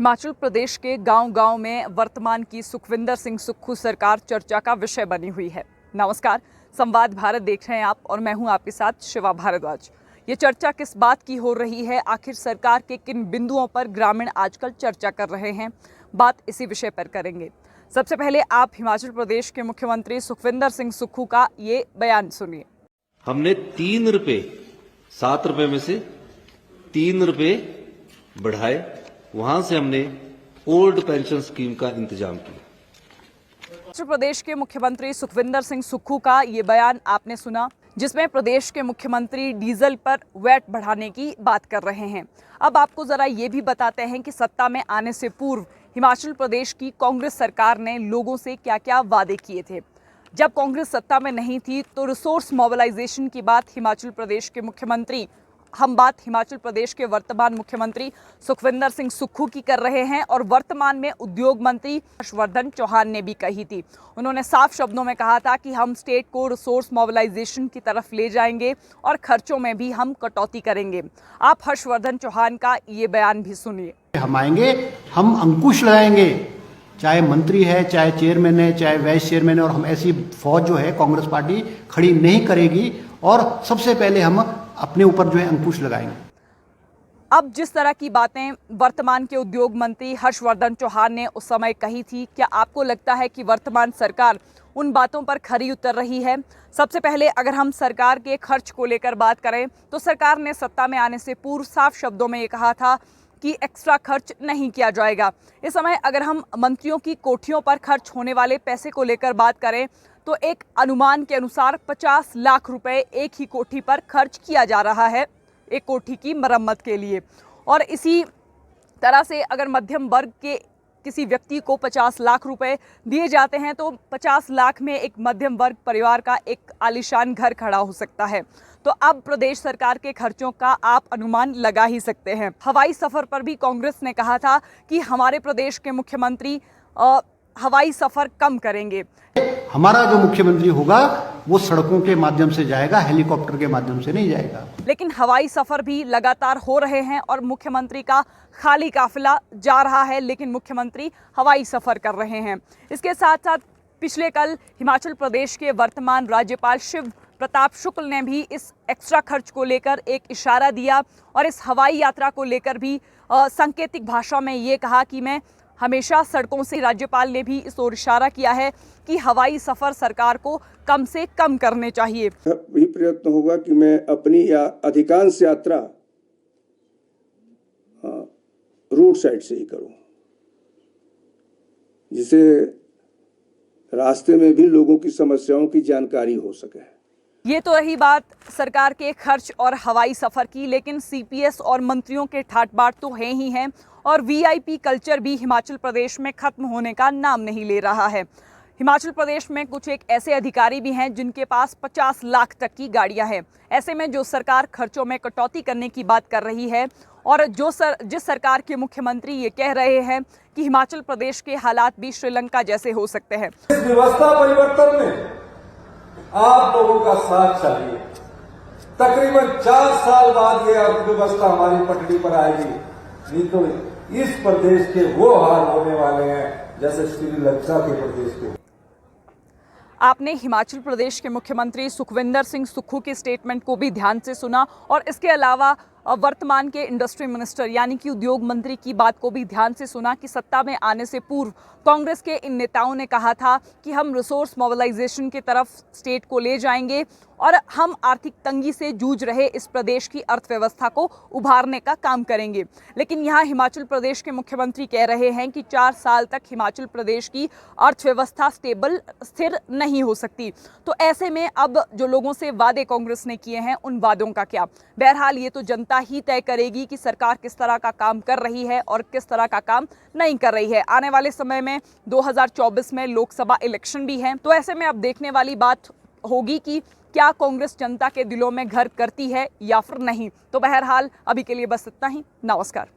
हिमाचल प्रदेश के गांव-गांव में वर्तमान की सुखविंदर सिंह सुक्खू सरकार चर्चा का विषय बनी हुई है। नमस्कार, संवाद भारत देख रहे हैं आप और मैं हूं आपके साथ शिवा भारद्वाज। ये चर्चा किस बात की हो रही है, आखिर सरकार के किन बिंदुओं पर ग्रामीण आजकल चर्चा कर रहे हैं, बात इसी विषय पर करेंगे। सबसे पहले आप हिमाचल प्रदेश के मुख्यमंत्री सुखविंदर सिंह सुक्खू का ये बयान सुनिए। हमने 3 रुपए 7 रुपए में से 3 रुपए बढ़ाए, वहां से हमने ओल्ड पेंशन स्कीम का इंतजाम किया। हिमाचल प्रदेश के मुख्यमंत्री सुखविंदर सिंह सुक्खू का ये बयान आपने सुना, जिसमें प्रदेश के मुख्यमंत्री डीजल पर वैट बढ़ाने की बात कर रहे हैं। अब आपको जरा ये भी बताते हैं कि सत्ता में आने से पूर्व हिमाचल प्रदेश की कांग्रेस सरकार ने लोगों से क्या क्या वादे किए थे। जब कांग्रेस सत्ता में नहीं थी तो रिसोर्स मोबिलाइजेशन की बात हिमाचल प्रदेश के मुख्यमंत्री, हम बात हिमाचल प्रदेश के वर्तमान मुख्यमंत्री सुखविंदर सिंह सुक्खू की कर रहे हैं और वर्तमान में उद्योग मंत्री हर्षवर्धन चौहान ने भी कही थी। उन्होंने साफ शब्दों में कहा था कि हम स्टेट को रिसोर्स मोबिलाइजेशन की तरफ ले जाएंगे और खर्चों में भी हम कटौती करेंगे। आप हर्षवर्धन चौहान का ये बयान भी सुनिए। हम आएंगे, हम अंकुश लगाएंगे, चाहे मंत्री है, चाहे चेयरमैन है, चाहे वाइस चेयरमैन है, और हम ऐसी फौज जो है कांग्रेस पार्टी खड़ी नहीं करेगी और सबसे पहले हम अपने ऊपर जो है अंकुश लगाएंगे। अब जिस तरह की बातें वर्तमान के उद्योग मंत्री हर्षवर्धन चौहान ने उस समय कही थी, क्या आपको लगता है कि वर्तमान सरकार उन बातों पर खरी उतर रही है? सबसे पहले अगर हम सरकार के खर्च को लेकर बात करें तो सरकार ने सत्ता में आने से पूर्व साफ शब्दों में ये कहा था कि एक्स्ट्रा खर्च नहीं किया जाएगा। इस समय अगर हम मंत्रियों की कोठियों पर खर्च होने वाले पैसे को लेकर बात करें तो एक अनुमान के अनुसार 50 लाख रुपए एक ही कोठी पर खर्च किया जा रहा है, एक कोठी की मरम्मत के लिए। और इसी तरह से अगर मध्यम वर्ग के किसी व्यक्ति को 50 लाख रुपए दिए जाते हैं तो 50 लाख में एक मध्यम वर्ग परिवार का एक आलीशान घर खड़ा हो सकता है। तो अब प्रदेश सरकार के खर्चों का आप अनुमान लगा ही सकते हैं। हवाई सफर पर भी कांग्रेस ने कहा था कि हमारे प्रदेश के मुख्यमंत्री हवाई सफर कम करेंगे। हमारा जो मुख्यमंत्री होगा वो सड़कों के माध्यम से जाएगा, हेलीकॉप्टर के माध्यम से नहीं जाएगा। लेकिन हवाई सफर भी लगातार हो रहे हैं और मुख्यमंत्री का खाली काफिला जा रहा है, लेकिन मुख्यमंत्री हवाई सफर कर रहे हैं। इसके साथ साथ पिछले कल हिमाचल प्रदेश के वर्तमान राज्यपाल शिव प्रताप शुक्ल ने भी इस एक्स्ट्रा खर्च को लेकर एक इशारा दिया और इस हवाई यात्रा को लेकर भी सांकेतिक भाषा में ये कहा कि मैं हमेशा सड़कों से। राज्यपाल ने भी इस ओर इशारा किया है कि हवाई सफर सरकार को कम से कम करने चाहिए। यही प्रयत्न होगा कि मैं अपनी या अधिकांश यात्रा रोड साइड से ही करूं, जिसे रास्ते में भी लोगों की समस्याओं की जानकारी हो सके। ये तो रही बात सरकार के खर्च और हवाई सफर की, लेकिन सीपीएस और मंत्रियों के ठाट बाट तो हैं ही हैं और वीआईपी कल्चर भी हिमाचल प्रदेश में खत्म होने का नाम नहीं ले रहा है। हिमाचल प्रदेश में कुछ एक ऐसे अधिकारी भी हैं जिनके पास 50 लाख तक की गाड़ियां हैं। ऐसे में जो सरकार खर्चों में कटौती करने की बात कर रही है और जिस सरकार के मुख्यमंत्री ये कह रहे हैं कि हिमाचल प्रदेश के हालात भी श्रीलंका जैसे हो सकते हैं। इस व्यवस्था परिवर्तन में आप लोगों का साथ चाहिए। तकरीबन 4 साल बाद ये अर्थव्यवस्था हमारी पटरी पर आएगी, नहीं तो इस प्रदेश के वो हाल होने वाले हैं जैसे श्रीलंका के प्रदेश के। आपने हिमाचल प्रदेश के मुख्यमंत्री सुखविंदर सिंह सुक्खू के स्टेटमेंट को भी ध्यान से सुना और इसके अलावा वर्तमान के इंडस्ट्री मिनिस्टर यानी कि उद्योग मंत्री की बात को भी ध्यान से सुना कि सत्ता में आने से पूर्व कांग्रेस के इन नेताओं ने कहा था कि हम रिसोर्स मोबिलाइजेशन की तरफ स्टेट को ले जाएंगे और हम आर्थिक तंगी से जूझ रहे इस प्रदेश की अर्थव्यवस्था को उभारने का काम करेंगे। लेकिन यहाँ हिमाचल प्रदेश के मुख्यमंत्री कह रहे हैं कि 4 साल तक हिमाचल प्रदेश की अर्थव्यवस्था स्थिर नहीं हो सकती। तो ऐसे में अब जो लोगों से वादे कांग्रेस ने किए हैं उन वादों का क्या? बहरहाल ये तो जनता ही तय करेगी कि सरकार किस तरह का काम कर रही है और किस तरह का काम नहीं कर रही है। आने वाले समय में 2024 में लोकसभा इलेक्शन भी है, तो ऐसे में अब देखने वाली बात होगी कि क्या कांग्रेस जनता के दिलों में घर करती है या फिर नहीं। तो बहरहाल अभी के लिए बस इतना ही। नमस्कार।